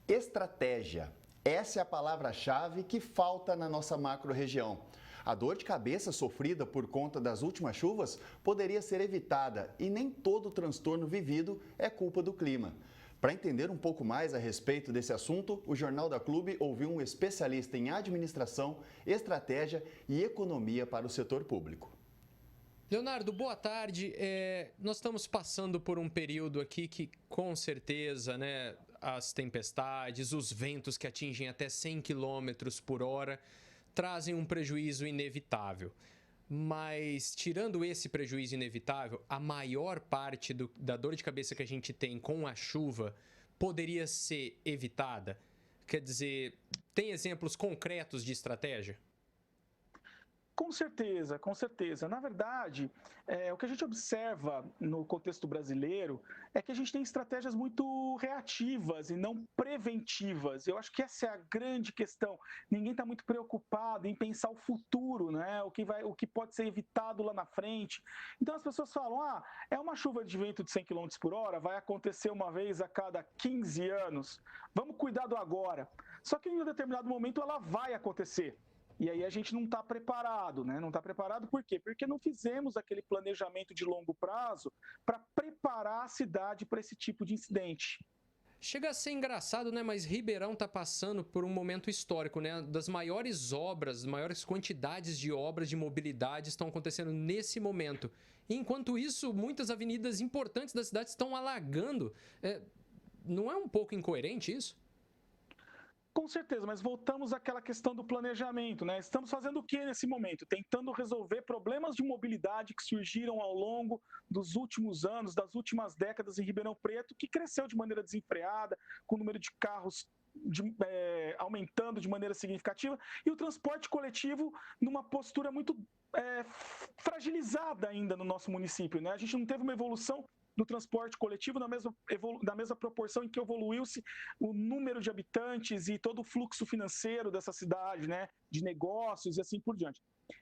Estratégia. Essa é a palavra-chave que falta na nossa macro-região. A dor de cabeça sofrida por conta das últimas chuvas poderia ser evitada e nem todo o transtorno vivido é culpa do clima. Para entender um pouco mais a respeito desse assunto, o Jornal da Clube ouviu um especialista em administração, estratégia e economia para o setor público. Leonardo, boa tarde. Nós estamos passando por um período aqui que, com certeza, as tempestades, os ventos que atingem até 100 km por hora, trazem um prejuízo inevitável. Mas, tirando esse prejuízo inevitável, a maior parte da dor de cabeça que a gente tem com a chuva poderia ser evitada? Quer dizer, tem exemplos concretos de estratégia? Com certeza, com certeza. Na verdade, o que a gente observa no contexto brasileiro é que a gente tem estratégias muito reativas e não preventivas. Eu acho que essa é a grande questão. Ninguém está muito preocupado em pensar o futuro, né? O que pode ser evitado lá na frente. Então as pessoas falam, é uma chuva de vento de 100 km por hora, vai acontecer uma vez a cada 15 anos. Vamos cuidar do agora. Só que em um determinado momento ela vai acontecer. E aí a gente não está preparado, né? Não está preparado por quê? Porque não fizemos aquele planejamento de longo prazo para preparar a cidade para esse tipo de incidente. Chega a ser engraçado, né? Mas Ribeirão está passando por um momento histórico, né? Das maiores obras, maiores quantidades de obras de mobilidade estão acontecendo nesse momento. E, enquanto isso, muitas avenidas importantes da cidade estão alagando. Não é um pouco incoerente isso? Com certeza, mas voltamos àquela questão do planejamento, né? Estamos fazendo o que nesse momento? Tentando resolver problemas de mobilidade que surgiram ao longo dos últimos anos, das últimas décadas em Ribeirão Preto, que cresceu de maneira desenfreada, com o número de carros aumentando de maneira significativa, e o transporte coletivo numa postura muito fragilizada ainda no nosso município, né? A gente não teve uma evolução do transporte coletivo na mesma proporção em que evoluiu-se o número de habitantes e todo o fluxo financeiro dessa cidade, né, de negócios e assim por diante.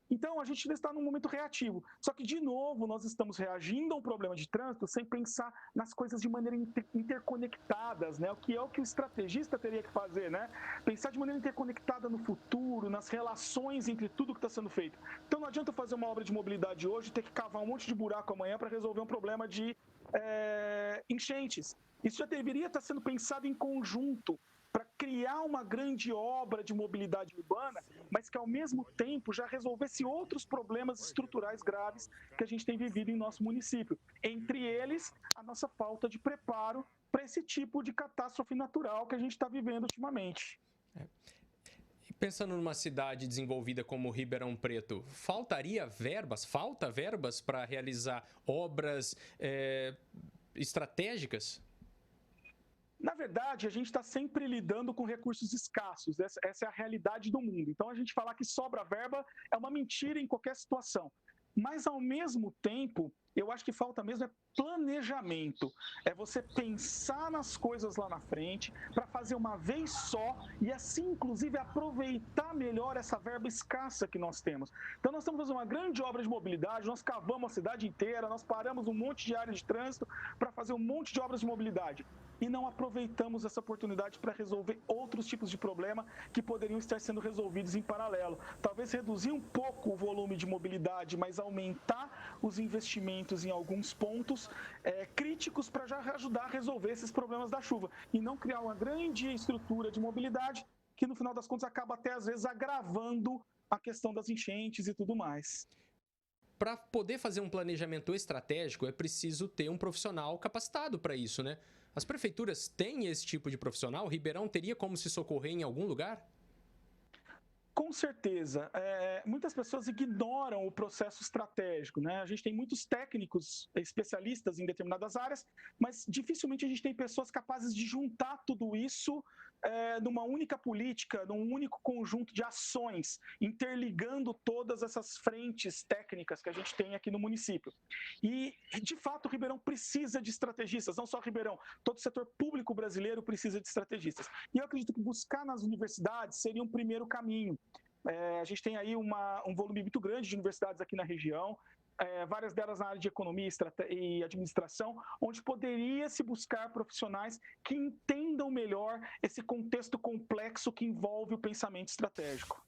Então, a gente ainda está num momento reativo. Só que, de novo, nós estamos reagindo a um problema de trânsito sem pensar nas coisas de maneira interconectadas, né? O que o estrategista teria que fazer, né? Pensar de maneira interconectada no futuro, nas relações entre tudo que está sendo feito. Então, não adianta fazer uma obra de mobilidade hoje e ter que cavar um monte de buraco amanhã para resolver um problema de enchentes. Isso já deveria estar sendo pensado em conjunto para criar uma grande obra de mobilidade urbana, mas que ao mesmo tempo já resolvesse outros problemas estruturais graves que a gente tem vivido em nosso município. Entre eles, a nossa falta de preparo para esse tipo de catástrofe natural que a gente está vivendo ultimamente. Pensando numa cidade desenvolvida como Ribeirão Preto, falta verbas para realizar obras estratégicas? Na verdade, a gente está sempre lidando com recursos escassos, essa é a realidade do mundo. Então, a gente falar que sobra verba é uma mentira em qualquer situação. Mas, ao mesmo tempo, eu acho que falta mesmo planejamento. É você pensar nas coisas lá na frente para fazer uma vez só e assim, inclusive, aproveitar melhor essa verba escassa que nós temos. Então, nós estamos fazendo uma grande obra de mobilidade, nós cavamos a cidade inteira, nós paramos um monte de área de trânsito para fazer um monte de obras de mobilidade. E não aproveitamos essa oportunidade para resolver outros tipos de problema que poderiam estar sendo resolvidos em paralelo. Talvez reduzir um pouco o volume de mobilidade, mas aumentar os investimentos em alguns pontos críticos para já ajudar a resolver esses problemas da chuva. E não criar uma grande estrutura de mobilidade que, no final das contas, acaba até, às vezes, agravando a questão das enchentes e tudo mais. Para poder fazer um planejamento estratégico, é preciso ter um profissional capacitado para isso, né? As prefeituras têm esse tipo de profissional? O Ribeirão teria como se socorrer em algum lugar? Com certeza. Muitas pessoas ignoram o processo estratégico, né? A gente tem muitos técnicos, especialistas em determinadas áreas, mas dificilmente a gente tem pessoas capazes de juntar tudo isso numa única política, num único conjunto de ações, interligando todas essas frentes técnicas que a gente tem aqui no município. E, de fato, o Ribeirão precisa de estrategistas, não só o Ribeirão, todo o setor público brasileiro precisa de estrategistas. E eu acredito que buscar nas universidades seria um primeiro caminho. A gente tem aí um volume muito grande de universidades aqui na região, várias delas na área de economia e administração, onde poderia se buscar profissionais que entendam melhor esse contexto complexo que envolve o pensamento estratégico.